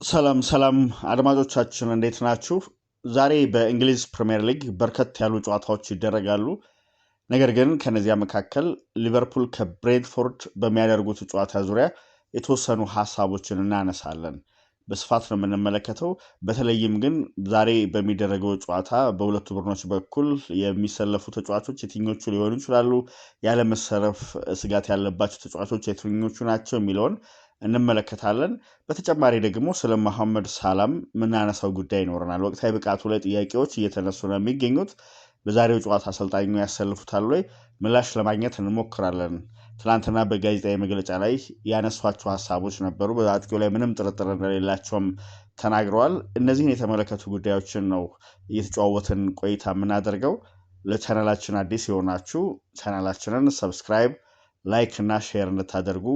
ሰላም አድማጮቻችን እንዴት ናችሁ? ዛሬ በእንግሊዝ ፕሪሚየር ሊግ በርከት ያሉ ጨዋታዎች ይደረጋሉ። ነገር ግን ከነዚያ መካከል ሊቨርፑል ከብሬንትፎርድ በሚያደርጉት ጨዋታ ዙሪያ የተወሰኑ ሀሳቦችን እናነሳለን። በስፋት ነው የምንመለከተው። በተለይም ግን ዛሬ በሚደረገው ጨዋታ በሁለቱ ቡድኖች በኩል የሚሰለፉ ተጫዋቾች የትኞቹ ሊሆኑ ይችላሉ፣ ያለመሰረፍ ስጋት ያለባቸው ተጫዋቾች የትኞቹ ናቸው የሚለውን እንመለከታለን። በተጨማሪ ደግሞ ስለ መሐመድ ሳላም የምናነሳው ጉዳይ ይኖረናል። ወቅታዊ ብቃቱ ላይ ጥያቄዎች እየተነሱ ነው የሚገኙት። በዛሬው ጨዋታ አሰልጣኙ ያሰልፉታል ወይ? ምላሽ ለማግኘት እንሞክራለን። ትናንትና በጋዜጣዊ መግለጫ ላይ ያነሷቸው ሀሳቦች ነበሩ። በአጥቂው ላይ ምንም ጥርጥር እንደሌላቸውም ተናግረዋል። እነዚህን የተመለከቱ ጉዳዮችን ነው እየተጨዋወትን ቆይታ የምናደርገው። ለቻናላችን አዲስ የሆናችሁ ቻናላችንን ሰብስክራይብ፣ ላይክ እና ሼር እንድታደርጉ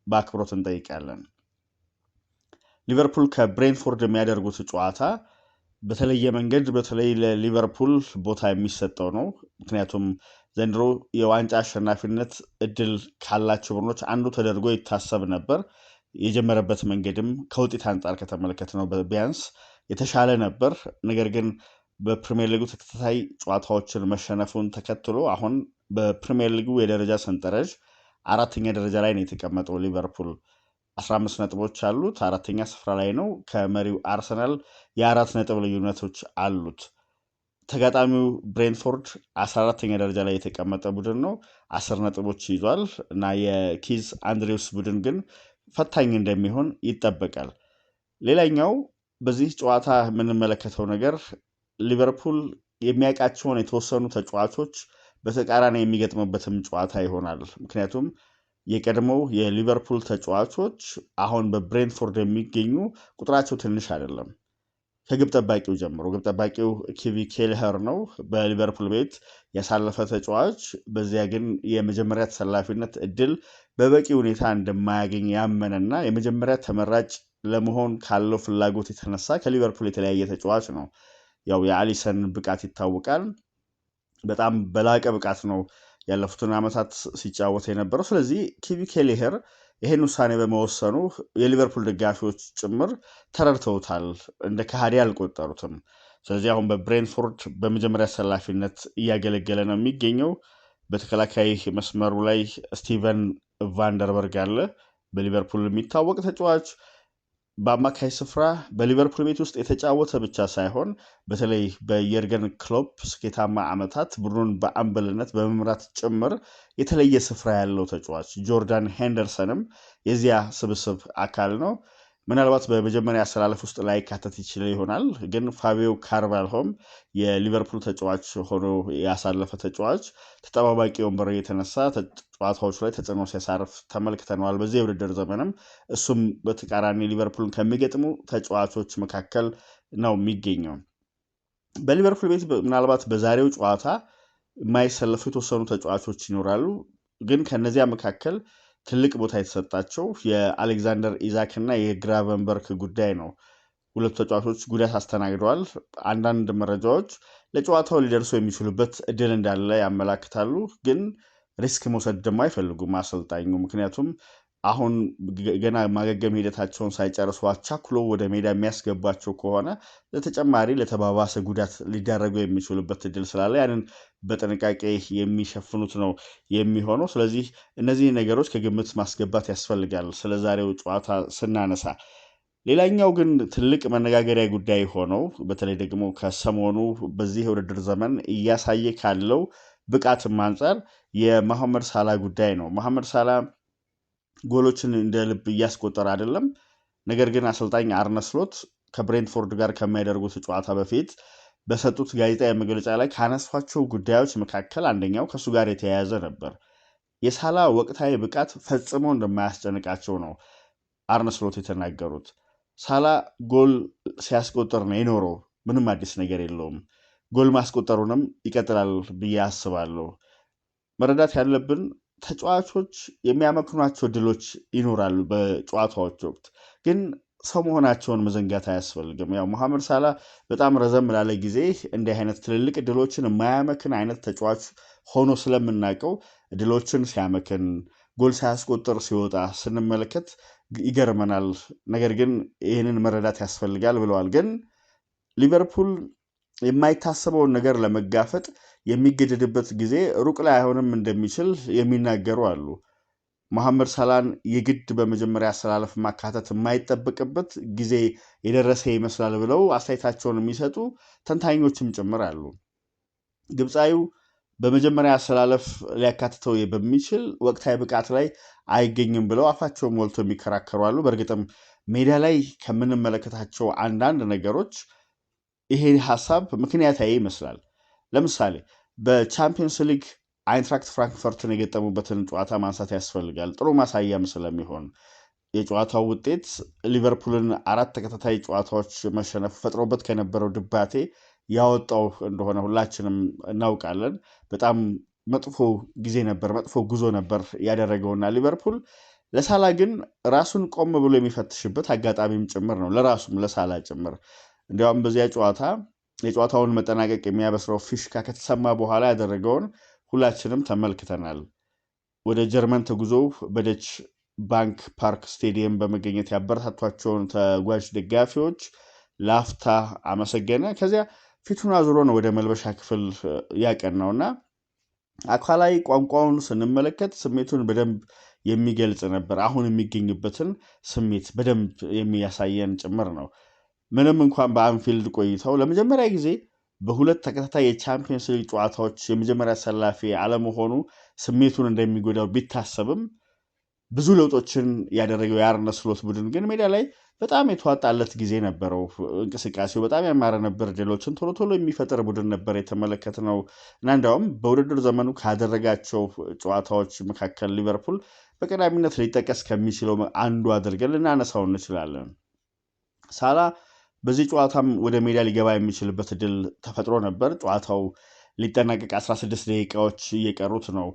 በአክብሮት እንጠይቃለን። ሊቨርፑል ከብሬንትፎርድ የሚያደርጉት ጨዋታ በተለየ መንገድ በተለይ ለሊቨርፑል ቦታ የሚሰጠው ነው። ምክንያቱም ዘንድሮ የዋንጫ አሸናፊነት እድል ካላቸው ቡድኖች አንዱ ተደርጎ ይታሰብ ነበር። የጀመረበት መንገድም ከውጤት አንጻር ከተመለከት ነው ቢያንስ የተሻለ ነበር። ነገር ግን በፕሪሚየር ሊጉ ተከታታይ ጨዋታዎችን መሸነፉን ተከትሎ አሁን በፕሪሚየር ሊጉ የደረጃ ሰንጠረዥ አራተኛ ደረጃ ላይ ነው የተቀመጠው። ሊቨርፑል 15 ነጥቦች አሉት፣ አራተኛ ስፍራ ላይ ነው። ከመሪው አርሰናል የ4 ነጥብ ልዩነቶች አሉት። ተጋጣሚው ብሬንትፎርድ 14ተኛ ደረጃ ላይ የተቀመጠ ቡድን ነው፣ 10 ነጥቦች ይዟል እና የኪዝ አንድሬውስ ቡድን ግን ፈታኝ እንደሚሆን ይጠበቃል። ሌላኛው በዚህ ጨዋታ የምንመለከተው ነገር ሊቨርፑል የሚያውቃቸውን የተወሰኑ ተጫዋቾች በተቃራኒ የሚገጥምበትም ጨዋታ ይሆናል። ምክንያቱም የቀድሞው የሊቨርፑል ተጫዋቾች አሁን በብሬንትፎርድ የሚገኙ ቁጥራቸው ትንሽ አይደለም። ከግብ ጠባቂው ጀምሮ ግብ ጠባቂው ኪቪ ኬልኸር ነው፣ በሊቨርፑል ቤት ያሳለፈ ተጫዋች። በዚያ ግን የመጀመሪያ ተሰላፊነት እድል በበቂ ሁኔታ እንደማያገኝ ያመነና የመጀመሪያ ተመራጭ ለመሆን ካለው ፍላጎት የተነሳ ከሊቨርፑል የተለያየ ተጫዋች ነው። ያው የአሊሰን ብቃት ይታወቃል። በጣም በላቀ ብቃት ነው ያለፉትን ዓመታት ሲጫወት የነበረው። ስለዚህ ኪቪ ኬልኸር ይህን ውሳኔ በመወሰኑ የሊቨርፑል ደጋፊዎች ጭምር ተረድተውታል፣ እንደ ከሃዲ አልቆጠሩትም። ስለዚህ አሁን በብሬንትፎርድ በመጀመሪያ አሰላፊነት እያገለገለ ነው የሚገኘው። በተከላካይ መስመሩ ላይ ስቲቨን ቫንደርበርግ አለ፣ በሊቨርፑል የሚታወቅ ተጫዋች። በአማካይ ስፍራ በሊቨርፑል ቤት ውስጥ የተጫወተ ብቻ ሳይሆን በተለይ በየርገን ክሎፕ ስኬታማ ዓመታት ቡድኑን በአምበልነት በመምራት ጭምር የተለየ ስፍራ ያለው ተጫዋች ጆርዳን ሄንደርሰንም የዚያ ስብስብ አካል ነው። ምናልባት በመጀመሪያ አሰላለፍ ውስጥ ላይ ካተት ይችል ይሆናል፣ ግን ፋቢዮ ካርቫልሆም የሊቨርፑል ተጫዋች ሆኖ ያሳለፈ ተጫዋች ተጠባባቂ ወንበር የተነሳ ጨዋታዎች ላይ ተጽዕኖ ሲያሳርፍ ተመልክተነዋል። በዚህ የውድድር ዘመንም እሱም በተቃራኒ ሊቨርፑልን ከሚገጥሙ ተጫዋቾች መካከል ነው የሚገኘው። በሊቨርፑል ቤት ምናልባት በዛሬው ጨዋታ የማይሰለፉ የተወሰኑ ተጫዋቾች ይኖራሉ፣ ግን ከነዚያ መካከል ትልቅ ቦታ የተሰጣቸው የአሌክዛንደር ኢዛክ እና የግራቨንበርክ ጉዳይ ነው። ሁለቱ ተጫዋቾች ጉዳት አስተናግደዋል። አንዳንድ መረጃዎች ለጨዋታው ሊደርሱ የሚችሉበት እድል እንዳለ ያመላክታሉ፣ ግን ሪስክ መውሰድ ደግሞ አይፈልጉም አሰልጣኙ። ምክንያቱም አሁን ገና ማገገም ሂደታቸውን ሳይጨርሱ አቻኩሎ ወደ ሜዳ የሚያስገባቸው ከሆነ ለተጨማሪ ለተባባሰ ጉዳት ሊዳረጉ የሚችሉበት እድል ስላለ ያንን በጥንቃቄ የሚሸፍኑት ነው የሚሆነው። ስለዚህ እነዚህ ነገሮች ከግምት ማስገባት ያስፈልጋል ስለ ዛሬው ጨዋታ ስናነሳ። ሌላኛው ግን ትልቅ መነጋገሪያ ጉዳይ ሆነው በተለይ ደግሞ ከሰሞኑ በዚህ የውድድር ዘመን እያሳየ ካለው ብቃትም አንጻር የመሐመድ ሳላ ጉዳይ ነው። መሐመድ ሳላ ጎሎችን እንደ ልብ እያስቆጠረ አይደለም። ነገር ግን አሰልጣኝ አርነ ስሎት ከብሬንትፎርድ ጋር ከሚያደርጉት ጨዋታ በፊት በሰጡት ጋዜጣዊ መግለጫ ላይ ካነሷቸው ጉዳዮች መካከል አንደኛው ከእሱ ጋር የተያያዘ ነበር። የሳላ ወቅታዊ ብቃት ፈጽሞ እንደማያስጨንቃቸው ነው አርነ ስሎት የተናገሩት። ሳላ ጎል ሲያስቆጠር ነው የኖረው፣ ምንም አዲስ ነገር የለውም። ጎል ማስቆጠሩንም ይቀጥላል ብዬ አስባለሁ። መረዳት ያለብን ተጫዋቾች የሚያመክኗቸው ድሎች ይኖራሉ በጨዋታዎች ወቅት፣ ግን ሰው መሆናቸውን መዘንጋት አያስፈልግም። ያው መሐመድ ሳላ በጣም ረዘም ላለ ጊዜ እንዲህ አይነት ትልልቅ ድሎችን የማያመክን አይነት ተጫዋች ሆኖ ስለምናውቀው ድሎችን ሲያመክን ጎል ሳያስቆጥር ሲወጣ ስንመለከት ይገርመናል። ነገር ግን ይህንን መረዳት ያስፈልጋል ብለዋል። ግን ሊቨርፑል የማይታሰበውን ነገር ለመጋፈጥ የሚገደድበት ጊዜ ሩቅ ላይ አይሆንም እንደሚችል የሚናገሩ አሉ። መሐመድ ሳላን የግድ በመጀመሪያ አሰላለፍ ማካተት የማይጠበቅበት ጊዜ የደረሰ ይመስላል ብለው አስተያየታቸውን የሚሰጡ ተንታኞችም ጭምር አሉ። ግብፃዊው በመጀመሪያ አሰላለፍ ሊያካትተው በሚችል ወቅታዊ ብቃት ላይ አይገኝም ብለው አፋቸውን ሞልቶ የሚከራከሩ አሉ። በእርግጥም ሜዳ ላይ ከምንመለከታቸው አንዳንድ ነገሮች ይሄ ሀሳብ ምክንያታዊ ይመስላል። ለምሳሌ በቻምፒየንስ ሊግ አይንትራክት ፍራንክፈርትን የገጠሙበትን ጨዋታ ማንሳት ያስፈልጋል። ጥሩ ማሳያም ስለሚሆን የጨዋታው ውጤት ሊቨርፑልን 4 ተከታታይ ጨዋታዎች መሸነፍ ፈጥሮበት ከነበረው ድባቴ ያወጣው እንደሆነ ሁላችንም እናውቃለን። በጣም መጥፎ ጊዜ ነበር፣ መጥፎ ጉዞ ነበር ያደረገውና ሊቨርፑል ለሳላ ግን ራሱን ቆም ብሎ የሚፈትሽበት አጋጣሚም ጭምር ነው፣ ለራሱም ለሳላ ጭምር። እንዲያውም በዚያ ጨዋታ የጨዋታውን መጠናቀቅ የሚያበስረው ፊሽካ ከተሰማ በኋላ ያደረገውን ሁላችንም ተመልክተናል። ወደ ጀርመን ተጉዞ በደች ባንክ ፓርክ ስቴዲየም በመገኘት ያበረታቷቸውን ተጓዥ ደጋፊዎች ላፍታ አመሰገነ። ከዚያ ፊቱን አዙሮ ነው ወደ መልበሻ ክፍል ያቀናውና አካላዊ ቋንቋውን ስንመለከት ስሜቱን በደንብ የሚገልጽ ነበር። አሁን የሚገኝበትን ስሜት በደንብ የሚያሳየን ጭምር ነው። ምንም እንኳን በአንፊልድ ቆይተው ለመጀመሪያ ጊዜ በሁለት ተከታታይ የቻምፒየንስ ሊግ ጨዋታዎች የመጀመሪያ አሰላፊ አለመሆኑ ስሜቱን እንደሚጎዳው ቢታሰብም ብዙ ለውጦችን ያደረገው የአርነ ስሎት ቡድን ግን ሜዳ ላይ በጣም የተዋጣለት ጊዜ ነበረው። እንቅስቃሴው በጣም ያማረ ነበር። ድሎችን ቶሎ ቶሎ የሚፈጥር ቡድን ነበር የተመለከትነው እና እንዲያውም በውድድር ዘመኑ ካደረጋቸው ጨዋታዎች መካከል ሊቨርፑል በቀዳሚነት ሊጠቀስ ከሚችለው አንዱ አድርገን ልናነሳው እንችላለን። ሳላ በዚህ ጨዋታም ወደ ሜዳ ሊገባ የሚችልበት እድል ተፈጥሮ ነበር። ጨዋታው ሊጠናቀቅ 16 ደቂቃዎች እየቀሩት ነው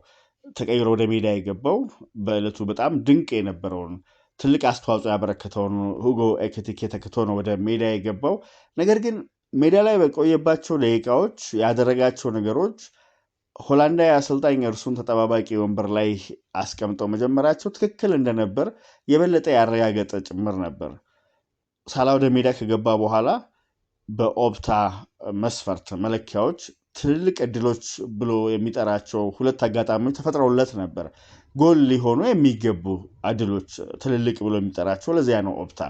ተቀይሮ ወደ ሜዳ የገባው። በዕለቱ በጣም ድንቅ የነበረውን ትልቅ አስተዋጽኦ ያበረከተውን ሁጎ ኤኪቲኬ ተክቶ ነው ወደ ሜዳ የገባው። ነገር ግን ሜዳ ላይ በቆየባቸው ደቂቃዎች ያደረጋቸው ነገሮች ሆላንዳዊ አሰልጣኝ እርሱን ተጠባባቂ ወንበር ላይ አስቀምጠው መጀመራቸው ትክክል እንደነበር የበለጠ ያረጋገጠ ጭምር ነበር። ሳላ ወደ ሜዳ ከገባ በኋላ በኦፕታ መስፈርት መለኪያዎች ትልልቅ እድሎች ብሎ የሚጠራቸው 2 አጋጣሚዎች ተፈጥረውለት ነበር። ጎል ሊሆኑ የሚገቡ እድሎች ትልልቅ ብሎ የሚጠራቸው ለዚያ ነው ኦፕታ።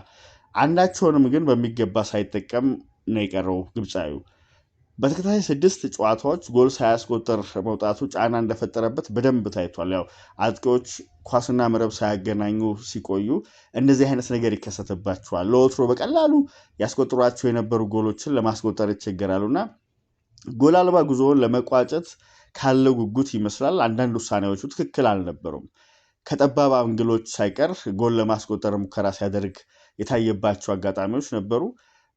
አንዳቸውንም ግን በሚገባ ሳይጠቀም ነው የቀረው ግብፃዊው። በተከታታይ 6 ጨዋታዎች ጎል ሳያስቆጥር መውጣቱ ጫና እንደፈጠረበት በደንብ ታይቷል። ያው አጥቂዎች ኳስና መረብ ሳያገናኙ ሲቆዩ እንደዚህ አይነት ነገር ይከሰትባቸዋል። ለወትሮ በቀላሉ ያስቆጥሯቸው የነበሩ ጎሎችን ለማስቆጠር ይቸገራሉና ጎል አልባ ጉዞውን ለመቋጨት ካለው ጉጉት ይመስላል አንዳንድ ውሳኔዎቹ ትክክል አልነበሩም። ከጠባብ አንግሎች ሳይቀር ጎል ለማስቆጠር ሙከራ ሲያደርግ የታየባቸው አጋጣሚዎች ነበሩ።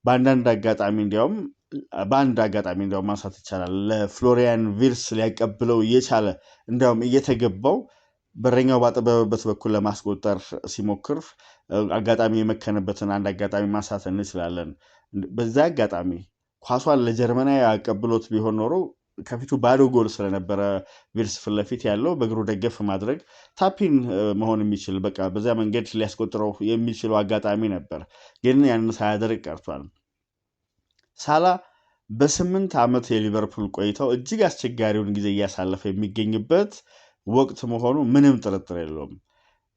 በአንድ አጋጣሚ እንዲያውም ማንሳት ይቻላል ለፍሎሪያን ቪርስ ሊያቀብለው እየቻለ እንዲያውም እየተገባው በረኛው ባጠበበበት በኩል ለማስቆጠር ሲሞክር አጋጣሚ የመከነበትን አንድ አጋጣሚ ማንሳት እንችላለን። በዛ አጋጣሚ ኳሷን ለጀርመናዊ አቀብሎት ቢሆን ኖሮ ከፊቱ ባዶ ጎል ስለነበረ ቪርስ ፊት ለፊት ያለው በእግሩ ደገፍ ማድረግ ታፒን መሆን የሚችል በቃ በዚያ መንገድ ሊያስቆጥረው የሚችለው አጋጣሚ ነበር። ግን ያንን ሳያደርግ ቀርቷል። ሳላ በ8 ዓመት የሊቨርፑል ቆይታው እጅግ አስቸጋሪውን ጊዜ እያሳለፈ የሚገኝበት ወቅት መሆኑ ምንም ጥርጥር የለውም።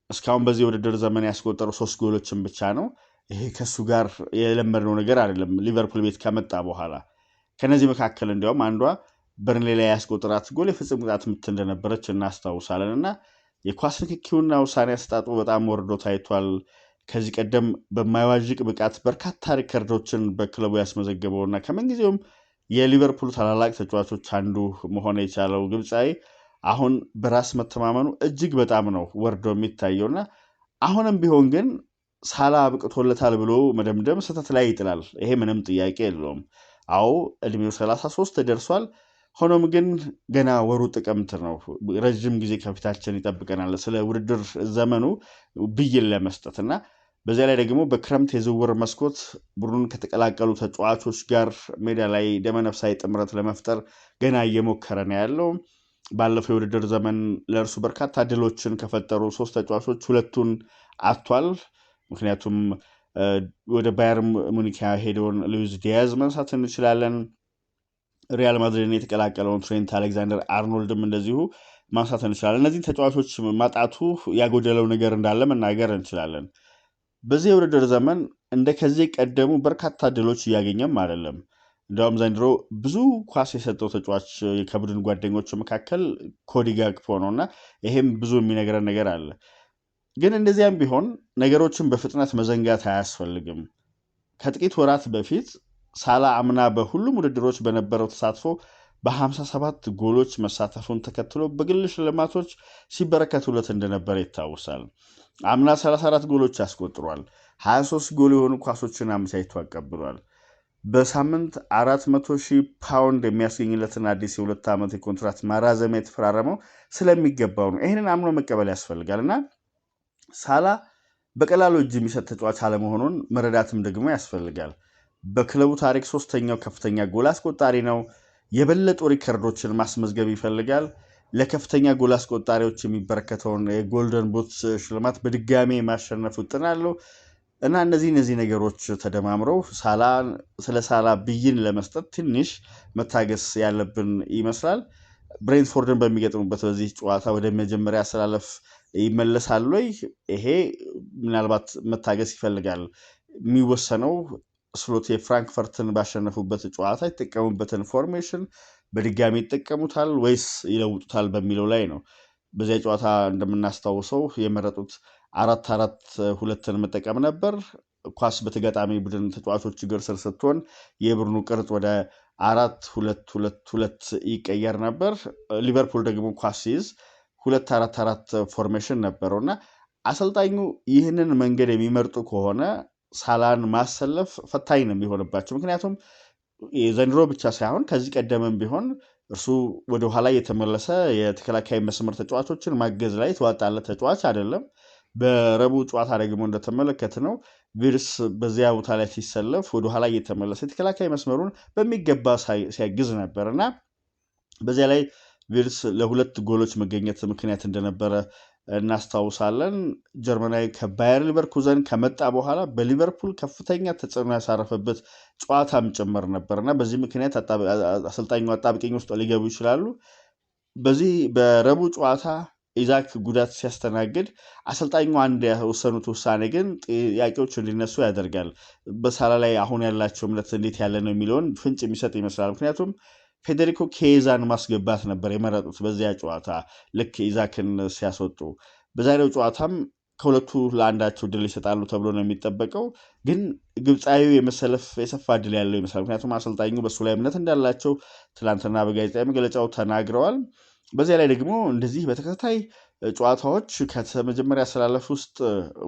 እስካሁን በዚህ ውድድር ዘመን ያስቆጠሩ 3 ጎሎችን ብቻ ነው። ይሄ ከሱ ጋር የለመድነው ነገር አይደለም። ሊቨርፑል ቤት ከመጣ በኋላ ከነዚህ መካከል እንዲያውም አንዷ በርንሌ ላይ ያስቆጠራት ጎል የፍጹም ቅጣት ምት እንደነበረች እናስታውሳለን እና የኳስ ንክኪውና ውሳኔ አሰጣጡ በጣም ወርዶ ታይቷል። ከዚህ ቀደም በማይዋዥቅ ብቃት በርካታ ሪከርዶችን በክለቡ ያስመዘገበውና ከምንጊዜውም የሊቨርፑል ታላላቅ ተጫዋቾች አንዱ መሆን የቻለው ግብፃዊ አሁን በራስ መተማመኑ እጅግ በጣም ነው ወርዶ የሚታየውና አሁንም ቢሆን ግን ሳላ አብቅቶለታል ብሎ መደምደም ስህተት ላይ ይጥላል። ይሄ ምንም ጥያቄ የለውም። አዎ እድሜው 33 ደርሷል። ሆኖም ግን ገና ወሩ ጥቅምት ነው። ረጅም ጊዜ ከፊታችን ይጠብቀናል ስለ ውድድር ዘመኑ ብይን ለመስጠት እና በዚያ ላይ ደግሞ በክረምት የዝውውር መስኮት ቡድኑን ከተቀላቀሉ ተጫዋቾች ጋር ሜዳ ላይ ደመነፍሳዊ ጥምረት ለመፍጠር ገና እየሞከረ ነው ያለው። ባለፈው የውድድር ዘመን ለእርሱ በርካታ ድሎችን ከፈጠሩ 3 ተጫዋቾች ሁለቱን አጥቷል። ምክንያቱም ወደ ባየር ሙኒክ ሄደውን ሉዊስ ዲያዝ ማንሳት እንችላለን። ሪያል ማድሪድን የተቀላቀለውን ትሬንት አሌክዛንደር አርኖልድም እንደዚሁ ማንሳት እንችላለን። እነዚህን ተጫዋቾች ማጣቱ ያጎደለው ነገር እንዳለ መናገር እንችላለን። በዚህ የውድድር ዘመን እንደ ከዚህ ቀደሙ በርካታ ድሎች እያገኘም አይደለም። እንዲያውም ዘንድሮ ብዙ ኳስ የሰጠው ተጫዋች ከቡድን ጓደኞቹ መካከል ኮዲ ጋክፖ ነውና ይሄም ብዙ የሚነግረን ነገር አለ። ግን እንደዚያም ቢሆን ነገሮችን በፍጥነት መዘንጋት አያስፈልግም። ከጥቂት ወራት በፊት ሳላ አምና በሁሉም ውድድሮች በነበረው ተሳትፎ በ57 ጎሎች መሳተፉን ተከትሎ በግል ሽልማቶች ሲበረከቱለት እንደነበረ ይታወሳል። አምና 34 ጎሎች አስቆጥሯል። 23 ጎል የሆኑ ኳሶችን አመቻችቶ አቀብሏል። በሳምንት 400,000 ፓውንድ የሚያስገኝለትን አዲስ የ2 ዓመት የኮንትራት ማራዘሚያ የተፈራረመው ስለሚገባው ነው። ይህንን አምኖ መቀበል ያስፈልጋል እና ሳላ በቀላሉ እጅ የሚሰጥ ተጫዋች አለመሆኑን መረዳትም ደግሞ ያስፈልጋል። በክለቡ ታሪክ 3ኛው ከፍተኛ ጎል አስቆጣሪ ነው። የበለጡ ሪከርዶችን ማስመዝገብ ይፈልጋል። ለከፍተኛ ጎል አስቆጣሪዎች የሚበረከተውን የጎልደን ቡት ሽልማት በድጋሚ ማሸነፍ ውጥን አለው እና እነዚህ ነገሮች ተደማምረው ስለ ሳላ ብይን ለመስጠት ትንሽ መታገስ ያለብን ይመስላል። ብሬንትፎርድን በሚገጥሙበት በዚህ ጨዋታ ወደ መጀመሪያ አሰላለፍ ይመለሳል ወይ? ይሄ ምናልባት መታገስ ይፈልጋል። የሚወሰነው ስሎት የፍራንክፈርትን ባሸነፉበት ጨዋታ የተጠቀሙበትን ፎርሜሽን በድጋሚ ይጠቀሙታል ወይስ ይለውጡታል በሚለው ላይ ነው። በዚያ ጨዋታ እንደምናስታውሰው የመረጡት 4-4-2ን መጠቀም ነበር። ኳስ በተጋጣሚ ቡድን ተጫዋቾች እግር ስር ስትሆን የቡድኑ ቅርጽ ወደ 4-2-2-2 ይቀየር ነበር። ሊቨርፑል ደግሞ ኳስ ሲይዝ 2-4-4 ፎርሜሽን ነበረውና አሰልጣኙ ይህንን መንገድ የሚመርጡ ከሆነ ሳላን ማሰለፍ ፈታኝ ነው የሚሆንባቸው። ምክንያቱም የዘንድሮ ብቻ ሳይሆን ከዚህ ቀደምም ቢሆን እርሱ ወደ ኋላ የተመለሰ የተከላካይ መስመር ተጫዋቾችን ማገዝ ላይ የተዋጣለት ተጫዋች አይደለም። በረቡዕ ጨዋታ ደግሞ እንደተመለከትነው ቪርስ በዚያ ቦታ ላይ ሲሰለፍ ወደ ኋላ የተመለሰ የተከላካይ መስመሩን በሚገባ ሲያግዝ ነበር እና በዚያ ላይ ቪርስ ለ2 ጎሎች መገኘት ምክንያት እንደነበረ እናስታውሳለን። ጀርመናዊ ከባየር ሊቨርኩዘን ከመጣ በኋላ በሊቨርፑል ከፍተኛ ተጽዕኖ ያሳረፈበት ጨዋታም ጭምር ነበርና በዚህ ምክንያት አሰልጣኙ አጣብቂኝ ውስጥ ሊገቡ ይችላሉ። በዚህ በረቡዕ ጨዋታ ኢዛክ ጉዳት ሲያስተናግድ አሰልጣኙ አንድ የወሰኑት ውሳኔ ግን ጥያቄዎች እንዲነሱ ያደርጋል። በሳላ ላይ አሁን ያላቸው እምነት እንዴት ያለ ነው የሚለውን ፍንጭ የሚሰጥ ይመስላል። ምክንያቱም ፌዴሪኮ ኬዛን ማስገባት ነበር የመረጡት በዚያ ጨዋታ ልክ ኢዛክን ሲያስወጡ። በዛሬው ጨዋታም ከሁለቱ ለአንዳቸው ድል ይሰጣሉ ተብሎ ነው የሚጠበቀው። ግን ግብፃዊ የመሰለፍ የሰፋ ድል ያለው ይመስላል። ምክንያቱም አሰልጣኙ በሱ ላይ እምነት እንዳላቸው ትላንትና በጋዜጣዊ መግለጫው ተናግረዋል። በዚያ ላይ ደግሞ እንደዚህ በተከታታይ ጨዋታዎች ከመጀመሪያ አሰላለፍ ውስጥ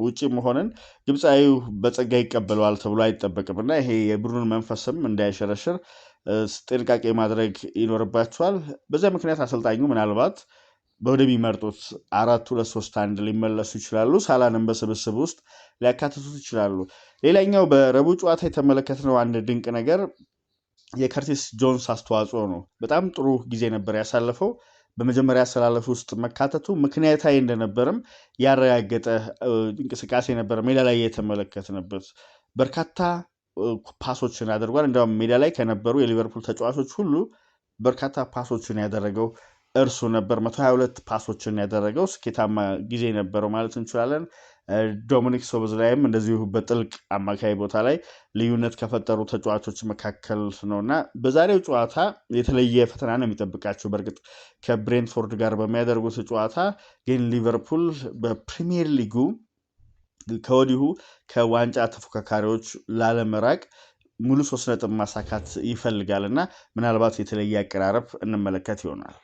ውጪ መሆንን ግብፃዊው በጸጋ ይቀበለዋል ተብሎ አይጠበቅም እና ይሄ የቡድኑን መንፈስም እንዳይሸረሽር ጥንቃቄ ማድረግ ይኖርባቸዋል። በዚያ ምክንያት አሰልጣኙ ምናልባት ወደሚመርጡት 4-2-3-1 ሊመለሱ ይችላሉ። ሳላንም በስብስብ ውስጥ ሊያካትቱት ይችላሉ። ሌላኛው በረቡዕ ጨዋታ የተመለከትነው አንድ ድንቅ ነገር የከርቲስ ጆንስ አስተዋጽኦ ነው። በጣም ጥሩ ጊዜ ነበር ያሳለፈው። በመጀመሪያ አሰላለፍ ውስጥ መካተቱ ምክንያታዊ እንደነበርም ያረጋገጠ እንቅስቃሴ ነበር ሜዳ ላይ የተመለከትንበት። በርካታ ፓሶችን ያደርጓል። እንዲያውም ሜዳ ላይ ከነበሩ የሊቨርፑል ተጫዋቾች ሁሉ በርካታ ፓሶችን ያደረገው እርሱ ነበር። 122 ፓሶችን ያደረገው ስኬታማ ጊዜ ነበረው ማለት እንችላለን። ዶሚኒክ ሶቦስላይም እንደዚሁ በጥልቅ አማካይ ቦታ ላይ ልዩነት ከፈጠሩ ተጫዋቾች መካከል ነውና በዛሬው ጨዋታ የተለየ ፈተና ነው የሚጠብቃቸው። በእርግጥ ከብሬንትፎርድ ጋር በሚያደርጉት ጨዋታ ግን ሊቨርፑል በፕሪሚየር ሊጉ ከወዲሁ ከዋንጫ ተፎካካሪዎች ላለመራቅ ሙሉ 3 ነጥብ ማሳካት ይፈልጋልና ምናልባት የተለየ አቀራረብ እንመለከት ይሆናል።